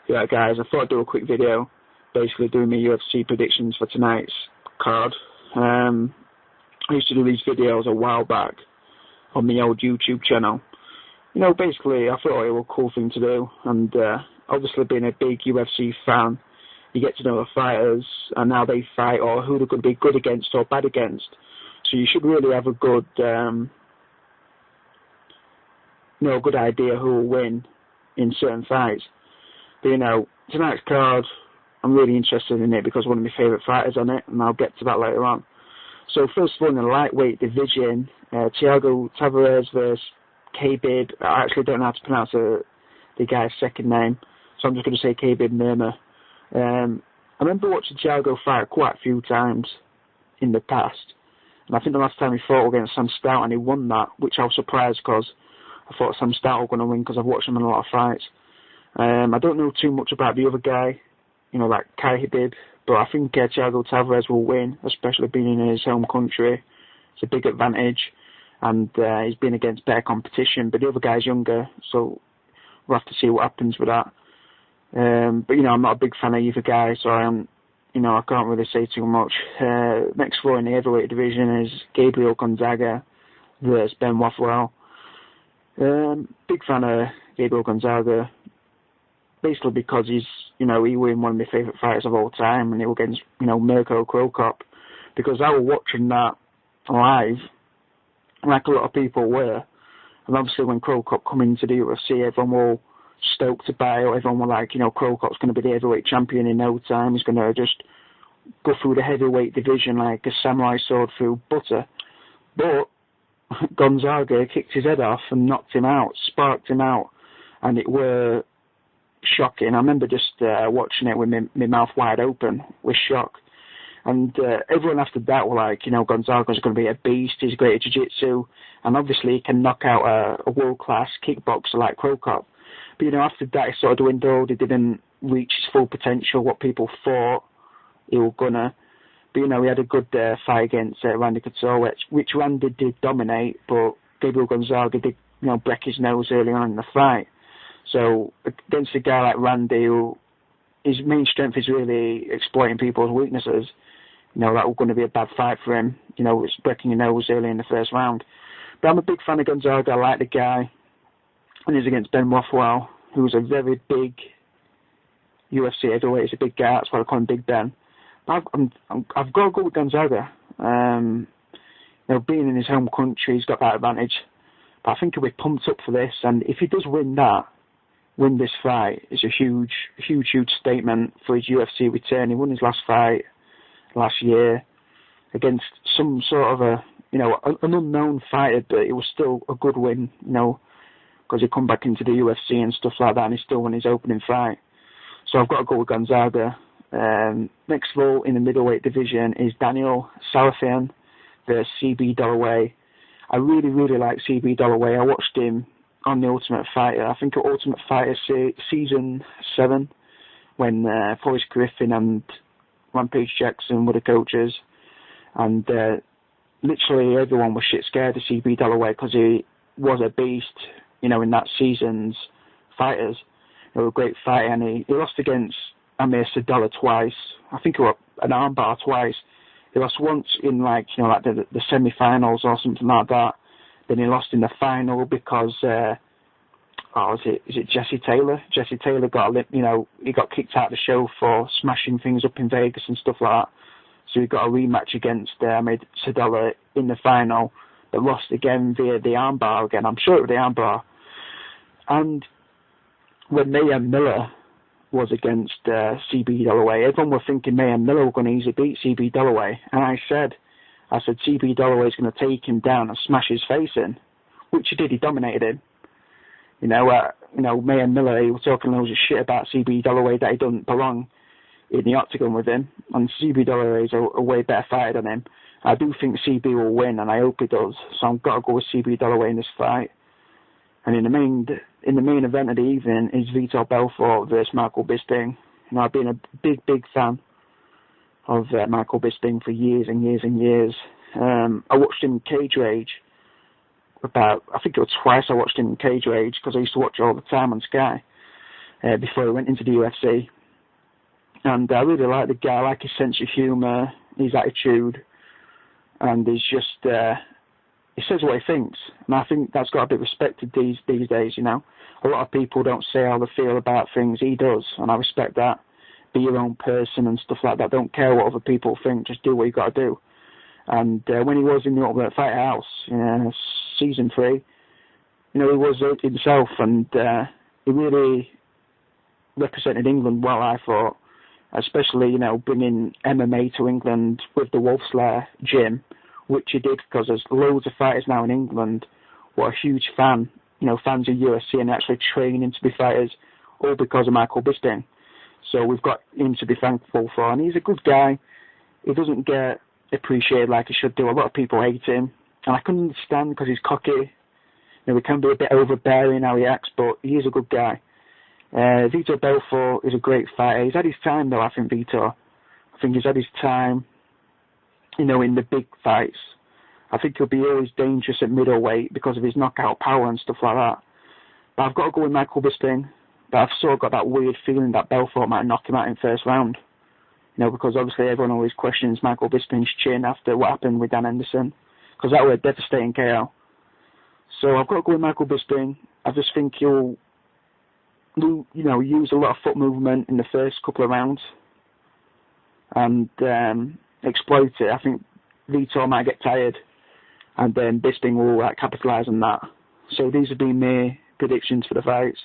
Yeah, guys, I thought I'd do a quick video, basically doing my UFC predictions for tonight's card. I used to do these videos a while back on my old YouTube channel. You know, basically, I thought it was a cool thing to do, and obviously being a big UFC fan, you get to know the fighters and how they fight, or who they're going to be good against or bad against. So you should really have a good, good idea who will win in certain fights. But, you know, tonight's card, I'm really interested in it because one of my favourite fighters on it, and I'll get to that later on. So first of all, in the lightweight division, Thiago Tavares versus Khabib. I actually don't know how to pronounce the guy's second name, so I'm just going to say Khabib Nurma. I remember watching Thiago fight quite a few times in the past, and I think the last time he fought against Sam Stout and he won that, which I was surprised because I thought Sam Stout was going to win because I've watched him in a lot of fights. I don't know too much about the other guy, like Khabib, but I think Thiago Tavares will win, especially being in his home country. It's a big advantage, and he's been against better competition, but the other guy's younger, so we'll have to see what happens with that. But, I'm not a big fan of either guy, so I can't really say too much. Next four in the heavyweight division is Gabriel Gonzaga versus Ben Rothwell. Big fan of Gabriel Gonzaga, basically because he's, he was one of my favourite fighters of all time, and he was against, Mirko Cro Cop, because I was watching that live, like a lot of people were, and obviously when Cro Cop come into the UFC, everyone was stoked about it. Everyone was like, Cro Cop's going to be the heavyweight champion in no time. He's going to just go through the heavyweight division like a samurai sword through butter. But Gonzaga kicked his head off and knocked him out, sparked him out, and it were shocking. I remember just watching it with my mouth wide open with shock. And everyone after that were like, Gonzaga's going to be a beast, he's great at jiu-jitsu, and obviously he can knock out a world-class kickboxer like Cro Cop. But, after that he sort of dwindled, he didn't reach his full potential, what people thought he was gonna. But, he had a good fight against Randy Couture, which Randy did dominate, but Gabriel Gonzaga did, break his nose early on in the fight. So, against a guy like Randy, who his main strength is really exploiting people's weaknesses, that was going to be a bad fight for him. It's breaking your nose early in the first round. But I'm a big fan of Gonzaga. I like the guy. And he's against Ben Rothwell, who's a very big UFC heavyweight. He's a big guy. That's why I call him Big Ben. But I've got to go with Gonzaga. Being in his home country, he's got that advantage. But I think he'll be pumped up for this. And if he does win this fight, it's a huge, huge, huge statement for his UFC return. He won his last fight last year against some sort of an unknown fighter, but it was still a good win, because he come back into the UFC and stuff like that, and he still won his opening fight. So I've got to go with Gonzaga. Next vote in the middleweight division is Daniel Salafian versus CB Dollaway. I really, really like CB Dollaway. I watched him on The Ultimate Fighter. I think Ultimate Fighter Season 7, when Forrest Griffin and Rampage Jackson were the coaches. And literally everyone was shit scared of CB Dollaway because he was a beast, in that season's fighters. He was a great fighter, and he lost against Amir Sadollah twice. I think it was an armbar twice. He lost once in the semi-finals or something like that. Then he lost in the final because is it Jesse Taylor? Jesse Taylor he got kicked out of the show for smashing things up in Vegas and stuff like that. So he got a rematch against Amir Sadollah in the final, but lost again via the armbar again. I'm sure it was the armbar. And when Mayhem Miller was against CB Dollaway, everyone was thinking Mayhem Miller was going to easily beat CB Dollaway. And I said CB Dollaway is going to take him down and smash his face in, which he did. He dominated him. Mayhem Miller, he was talking loads of shit about CB Dollaway that he doesn't belong in the octagon with him. And CB Dollaway is a way better fighter than him. I do think CB will win, and I hope he does. So I've got to go with CB Dollaway in this fight. And in the main event of the evening is Vitor Belfort versus Michael Bisping. I've been a big, big fan of Michael Bisping for years and years and years. I watched him in Cage Rage I think it was twice I watched him in Cage Rage because I used to watch it all the time on Sky. before he went into the UFC. And I really like the guy. I like his sense of humour, his attitude, and he's just he says what he thinks, and I think that's got to be respected these days. You know, a lot of people don't say how they feel about things. He does, and I respect that. Be your own person and stuff like that. Don't care what other people think. Just do what you got to do. And when he was in the Ultimate Fighter House, season 3, you know, he was himself, and he really represented England well, I thought. Especially, you know, bringing MMA to England with the Wolf Slayer gym, which he did, because there's loads of fighters now in England who are a huge fans of UFC and actually training to be fighters, all because of Michael Bisping. So we've got him to be thankful for, and he's a good guy. He doesn't get appreciated like he should do. A lot of people hate him, and I can understand because he's cocky. You know, he can be a bit overbearing how he acts, but he is a good guy. Vitor Belfort is a great fighter. He's had his time though, I think, Vitor. I think he's had his time, you know, in the big fights. I think he'll be always dangerous at middleweight because of his knockout power and stuff like that. But I've got to go with Michael Bisping. But I've sort of got that weird feeling that Belfort might knock him out in first round. You know, because obviously everyone always questions Michael Bisping's chin after what happened with Dan Henderson, because that was a devastating KO. So I've got to go with Michael Bisping. I just think he'll, you know, use a lot of foot movement in the first couple of rounds and exploit it. I think Vitor might get tired, and then Bisping will capitalise on that. So these have been my predictions for the fights.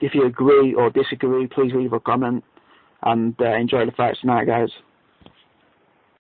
If you agree or disagree, please leave a comment, and enjoy the fights tonight, guys.